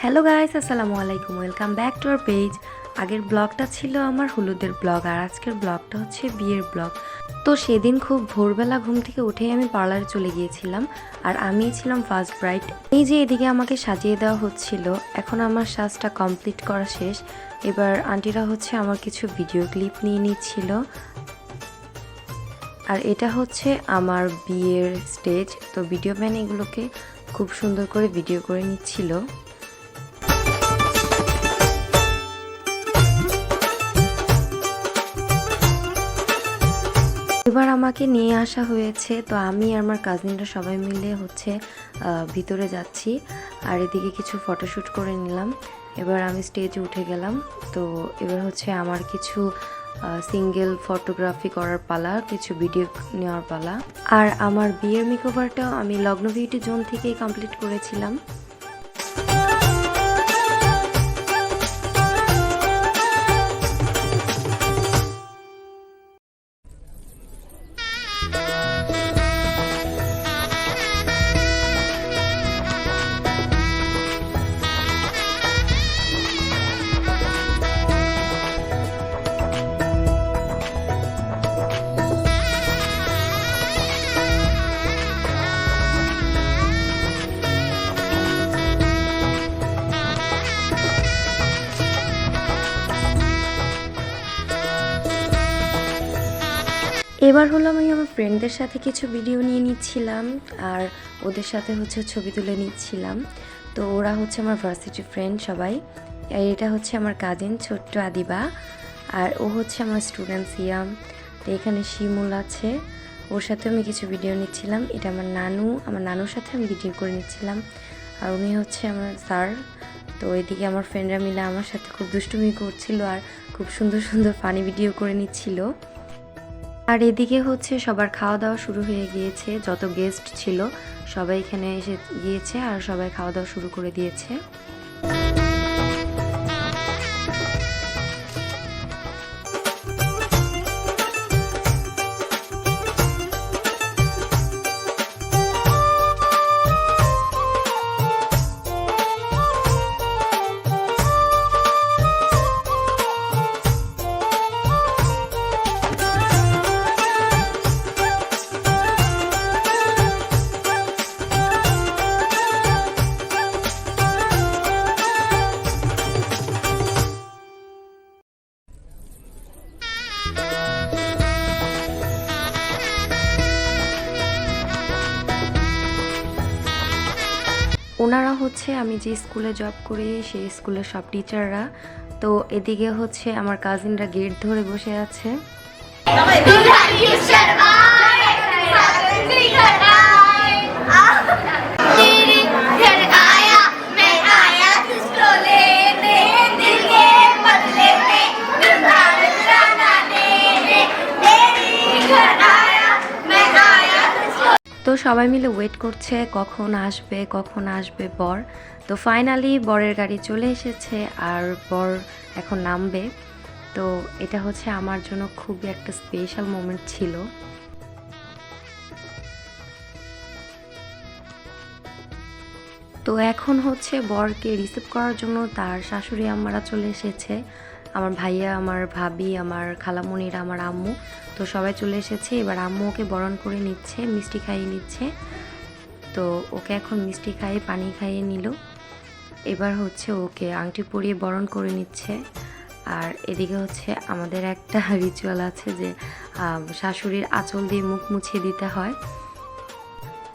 Hello guys, আসসালামু আলাইকুম। Welcome back to our page. আগের ব্লগটা ছিল আমার হলুদের ব্লগ, আর আজকের ব্লগটা হচ্ছে বিয়ের ব্লগ। তো সেদিন খুব ভোরবেলা ঘুম থেকে উঠেই আমি পার্লারে চলে গিয়েছিলাম, আর আমি ছিলাম ফার্স্ট ব্রাইড। এই যে এদিকে আমাকে সাজিয়ে দেওয়া হচ্ছিল। এখন আমার সাজটা কমপ্লিট করা শেষ। এবার আন্টিরা হচ্ছে আমার কিছু ভিডিও ক্লিপ নিয়ে নিচ্ছিল। আর এটা হচ্ছে আমার বিয়ের স্টেজ। তো ভিডিও ম্যান এগুলোকে খুব সুন্দর করে ভিডিও করে নিচ্ছিল। এবার আমাকে নিয়ে আসা হয়েছে, তো আমি আর আমার কাজিনরা সবাই মিলে হচ্ছে ভিতরে যাচ্ছি, আর এদিকে কিছু ফটোশ্যুট করে নিলাম। এবার আমি স্টেজে উঠে গেলাম। তো এবার হচ্ছে আমার কিছু সিঙ্গেল ফটোগ্রাফি করার পালা, কিছু ভিডিও নেওয়ার পালা। আর আমার বিয়ের মেকওভারটাও আমি লগ্ন বিউটি জোন থেকেই কমপ্লিট করেছিলাম। এবার হলো আমি আমার ফ্রেন্ডদের সাথে কিছু ভিডিও নিয়ে নিচ্ছিলাম, আর ওদের সাথে হচ্ছে ছবি তুলে নিচ্ছিলাম। তো ওরা হচ্ছে আমার ভার্সিটি ফ্রেন্ড সবাই। আর এটা হচ্ছে আমার কাজিন ছোট্ট আদিবা, আর ও হচ্ছে আমার স্টুডেন্ট সিয়াম। তো এখানে শিমুল আছে, ওর সাথে আমি কিছু ভিডিও নিচ্ছিলাম। এটা আমার নানুর সাথে আমি ভিডিও করে নিচ্ছিলাম, আর উনি হচ্ছে আমার স্যার। তো এদিকে আমার ফ্রেন্ডরা মিলে আমার সাথে খুব দুষ্টুমি করছিল, আর খুব সুন্দর সুন্দর ফানি ভিডিও করে নিচ্ছিল। আর এদিকে হচ্ছে সবার খাওয়া দাওয়া শুরু হয়ে গিয়েছে। যত গেস্ট ছিল সবাই এখানে এসে গিয়েছে, আর সবাই খাওয়া দাওয়া শুরু করে দিয়েছে। ওনারা হচ্ছে আমি যে স্কুলে জব করি সেই স্কুলের সব টিচাররা। তো এদিকে হচ্ছে আমার কাজিনরা গেট ধরে বসে আছে। তো সবাই মিলে ওয়েট করছে কখন আসবে বর। তো ফাইনালি বরের গাড়ি চলে এসেছে, আর বর এখন নামবে। তো এটা হচ্ছে আমার জন্য খুবই একটা স্পেশাল মোমেন্ট ছিল। তো এখন হচ্ছে বরকে রিসিভ করার জন্য তার শাশুড়ি আম্মারা চলে এসেছে। আমার ভাইয়া, আমার ভাবি, আমার খালামণিরা, আমার আম্মু, তো সবাই চলে এসেছে। এবার আম্মু ওকে বরণ করে নিচ্ছে, মিষ্টি খাইয়ে নিচ্ছে। তো ওকে এখন মিষ্টি খাইয়ে পানি খাইয়ে নিল। এবার হচ্ছে ওকে আংটি পরিয়ে বরণ করে নিচ্ছে। আর এদিকে হচ্ছে আমাদের একটা রিচুয়াল আছে যে শাশুড়ির আঁচল দিয়ে মুখ মুছিয়ে দিতে হয়।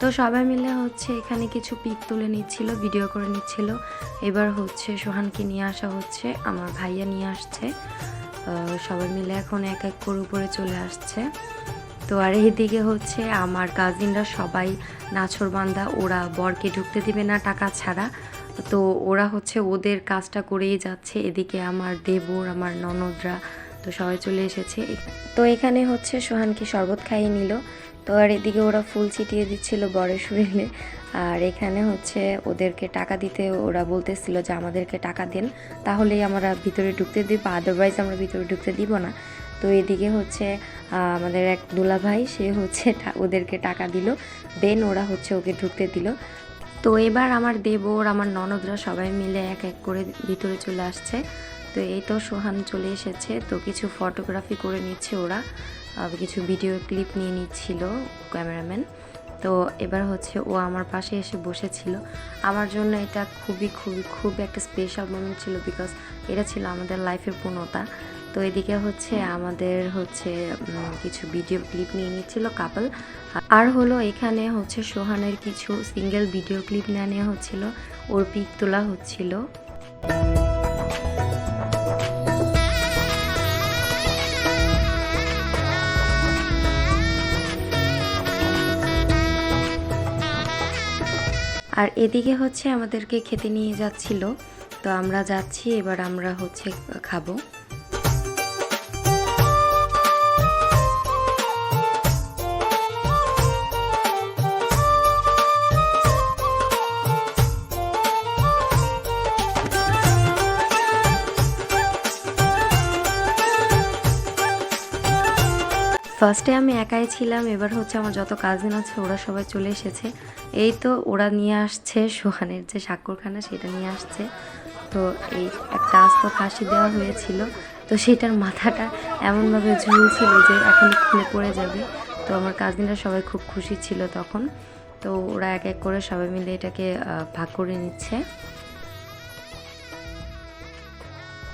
তো সবাই মিলে হচ্ছে এখানে কিছু পিক তুলে নিচ্ছিল, ভিডিও করে নিচ্ছিল। এবার হচ্ছে সোহানকে নিয়ে আসা হচ্ছে, আমার ভাইয়া নিয়ে আসছে। সবাই মিলে এখন এক এক করে উপরে চলে আসছে। তো আর এইদিকে হচ্ছে আমার কাজিনরা সবাই নাছোড়বান্দা, ওরা বরকে ঢুকতে দিবে না টাকা ছাড়া। তো ওরা হচ্ছে ওদের কাজটা করেই যাচ্ছে। এদিকে আমার দেবর, আমার ননদরা তো সবাই চলে এসেছে। তো এখানে হচ্ছে সোহানকে শরবত খাইয়ে নিল। তো আর এদিকে ওরা ফুল ছিটিয়ে দিচ্ছিল বরের শরীরে। আর এখানে হচ্ছে ওদেরকে টাকা দিতে ওরা বলতেছিল যে আমাদেরকে টাকা দেন, তাহলেই আমরা ভিতরে ঢুকতে দিব, আদারওয়াইজ আমরা ভিতরে ঢুকতে দিব না। তো এদিকে হচ্ছে আমাদের এক দুলাভাই, সে হচ্ছে ওদেরকে টাকা দিল, দেন ওরা হচ্ছে ওকে ঢুকতে দিল। তো এবার আমার দেবর আমার ননদরা সবাই মিলে এক এক করে ভিতরে চলে আসছে। তো এই তো সোহান চলে এসেছে, তো কিছু ফটোগ্রাফি করে নিচ্ছে ওরা, কিছু ভিডিও ক্লিপ নিয়ে নিচ্ছিল ক্যামেরাম্যান। তো এবার হচ্ছে ও আমার পাশে এসে বসেছিল। আমার জন্য এটা খুবই একটা স্পেশাল মোমেন্ট ছিল, বিকজ এটা ছিল আমাদের লাইফের পূর্ণতা। তো এদিকে হচ্ছে আমাদের কিছু ভিডিও ক্লিপ নিয়ে নিচ্ছিল কাপল, আর হলো এখানে হচ্ছে সোহানের কিছু সিঙ্গেল ভিডিও ক্লিপ নেওয়া হচ্ছিল, ওর পিক তোলা হচ্ছিল। আর এদিকে হচ্ছে আমাদেরকে খেতে নিয়ে যাচ্ছিল, তো আমরা যাচ্ছি, এবার আমরা খাবো। ফার্স্টে আমি একাই ছিলাম, এবার হচ্ছে আমার যত কাজিন আছে ওরা সবাই চলে এসেছে। এই তো ওরা নিয়ে আসছে সোহানের যে স্বাক্ষরখানা সেটা নিয়ে আসছে। তো এই একটা আস্ত খাসি দেওয়া হয়েছিল, তো সেটার মাথাটা এমনভাবে ঝুলছিল যে এখন খুলে পড়ে যাবে। তো আমার কাজিনরা সবাই খুব খুশি ছিল তখন। তো ওরা এক এক করে সবাই মিলে এটাকে ভাগ করে নিচ্ছে।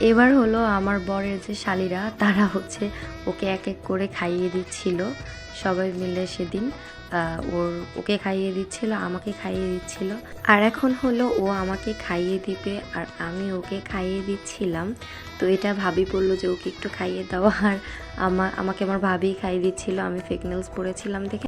এবার হলো আমার বরের যে শালীরা তারা ওকে এক এক করে খাইয়ে দিচ্ছিল সবাই মিলে। সেদিন ওকে খাইয়ে দিচ্ছিল, আমাকে খাইয়ে দিচ্ছিল, আর এখন হলো ও আমাকে খাইয়ে দিবে আর আমি ওকে খাইয়ে দিচ্ছিলাম। তো এটা ভাবি বললো যে ওকে একটু খাইয়ে দাও, আর আমাকে আমার ভাবি খাইয়ে দিচ্ছিল। আমি ফেক নেলস পরেছিলাম দেখে।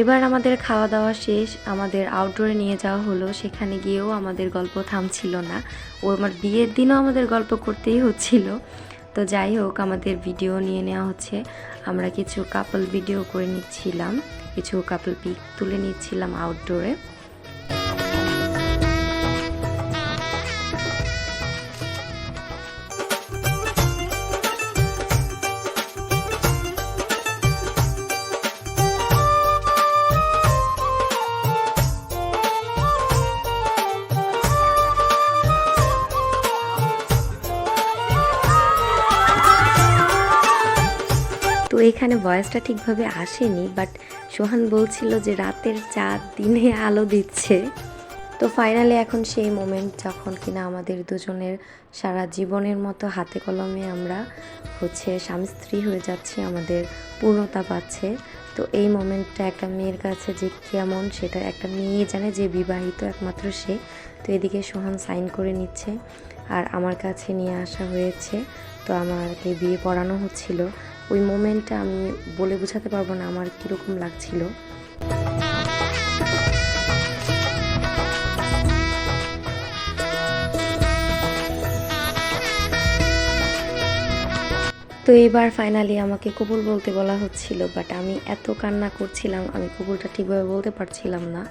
এবার আমাদের খাওয়া দাওয়া শেষ, আমাদের আউটডোরে নিয়ে যাওয়া হলো। সেখানে গিয়েও আমাদের গল্প থামছিল না, ও আমার বিয়ের দিনও আমাদের গল্প করতেই হচ্ছিল। তো যাই হোক, আমাদের ভিডিও নিয়ে নেওয়া হচ্ছে। আমরা কিছু কাপল ভিডিও করে নিচ্ছিলাম, কিছু কাপল পিক তুলে নিচ্ছিলাম আউটডোরে। তো এখানে ভয়েসটা ঠিকভাবে আসেনি, বাট সোহান বলছিল যে রাতের চাঁদ দিনে আলো দিচ্ছে। তো ফাইনালি এখন সেই মোমেন্ট যখন কিনা আমাদের দুজনের সারা জীবনের মতো হাতে কলমে আমরা স্বামী স্ত্রী হয়ে যাচ্ছি, আমাদের পূর্ণতা পাচ্ছে। তো এই মোমেন্টটা একটা মেয়ের কাছে যে কেমন সেটা একটা মেয়ে জানে, যে বিবাহিত একমাত্র সে। তো এদিকে সোহান সাইন করে নিচ্ছে আর আমার কাছে নিয়ে আসা হয়েছে। তো আমাকে বিয়ে পড়ানো হচ্ছিল। ওই মোমেন্টটা আমি বলে বোঝাতে পারবো না আমার কীরকম লাগছিল। তো এবার ফাইনালি আমাকে কবুল বলতে বলা হচ্ছিল, বাট আমি এত কান্না করছিলাম, আমি কবুলটা ঠিকভাবে বলতে পারছিলাম না।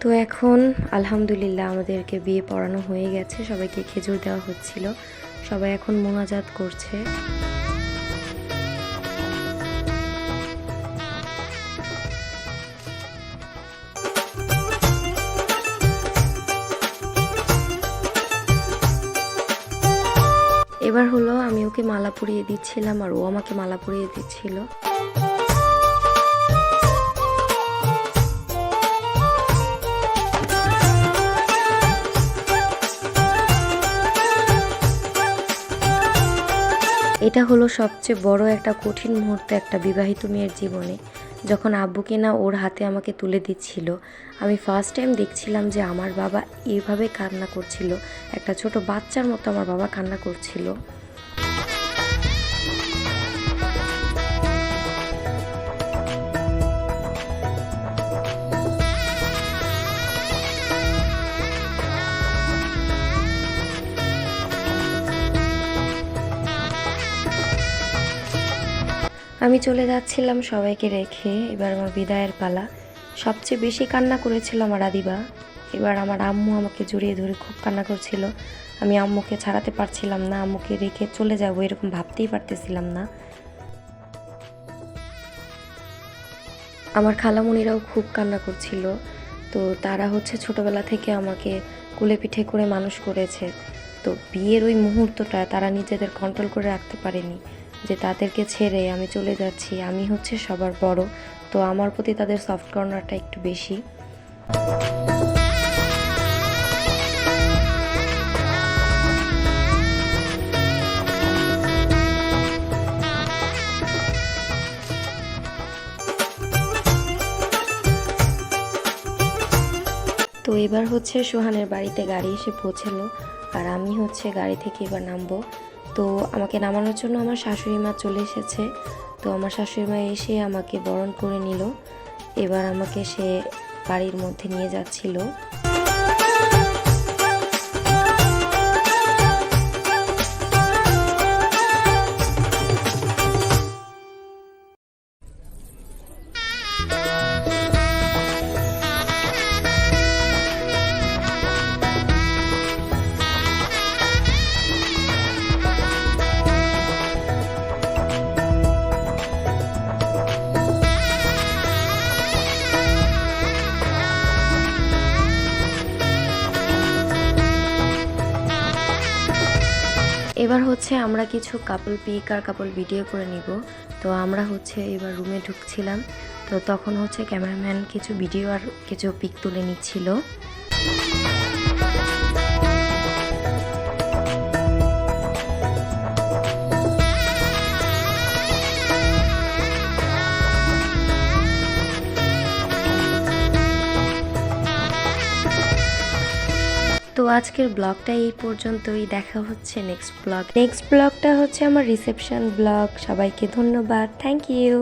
তো এখন আলহামদুলিল্লাহ আমাদেরকে বিয়ে পড়ানো হয়ে গেছে, সবাইকে খেজুর দেওয়া হচ্ছিল, সবাই এখন মোনাজাত করছে। এবার হলো আমি ওকে মালা পরিয়ে দিচ্ছিলাম আর ও আমাকে মালা পরিয়ে দিচ্ছিল। এটা হলো সবচেয়ে বড় একটা কঠিন মুহূর্ত একটা বিবাহিত মেয়ের জীবনে, যখন আব্বু কিনা ওর হাতে আমাকে তুলে দিচ্ছিল। আমি ফার্স্ট টাইম দেখছিলাম যে আমার বাবা এইভাবে কান্না করছিল, একটা ছোট বাচ্চার মতো আমার বাবা কান্না করছিল। আমি চলে যাচ্ছিলাম সবাইকে রেখে, এবার আমার বিদায়ের পালা। সবচেয়ে বেশি কান্না করেছিল আমার আদিবা। এবার আমার আম্মু আমাকে জড়িয়ে ধরে খুব কান্না করছিল। আমি আম্মুকে ছাড়াতে পারছিলাম না, আম্মুকে রেখে চলে যাব এরকম ভাবতেই পারতেছিলাম না। আমার খালামণিরাও খুব কান্না করছিল। তো তারা ছোটোবেলা থেকে আমাকে কোলে পিঠে করে মানুষ করেছে। তো বিয়ের ওই মুহূর্তটা তারা নিজেদের কন্ট্রোল করে রাখতে পারেনি, যে তাদেরকে ছেড়ে আমি চলে যাচ্ছি। আমি সবার বড়, তো আমার প্রতি তাদের সফট কর্নারটা একটু বেশি। তো এবার সোহানের বাড়িতে গাড়ি এসে পৌঁছালো, আর আমি গাড়ি থেকে এবার নামবো। তো আমাকে নামানোর জন্য আমার শাশুড়ি মা চলে এসেছে। তো আমার শাশুড়ি মা এসে আমাকে বরণ করে নিল। এবার আমাকে সে বাড়ির মধ্যে নিয়ে যাচ্ছিল। এবার আমরা কিছু কাপল পিক আর কাপল ভিডিও করে নিব। তো আমরা এবার রুমে ঢুকছিলাম। তো তখন ক্যামেরাম্যান কিছু ভিডিও আর কিছু পিক তুলে নিচ্ছিল। তো আজকের ব্লগটা এই পর্যন্তই। দেখা হচ্ছে নেক্সট ব্লগটা আমার রিসেপশন ব্লগ। সবাইকে ধন্যবাদ, থ্যাংক ইউ।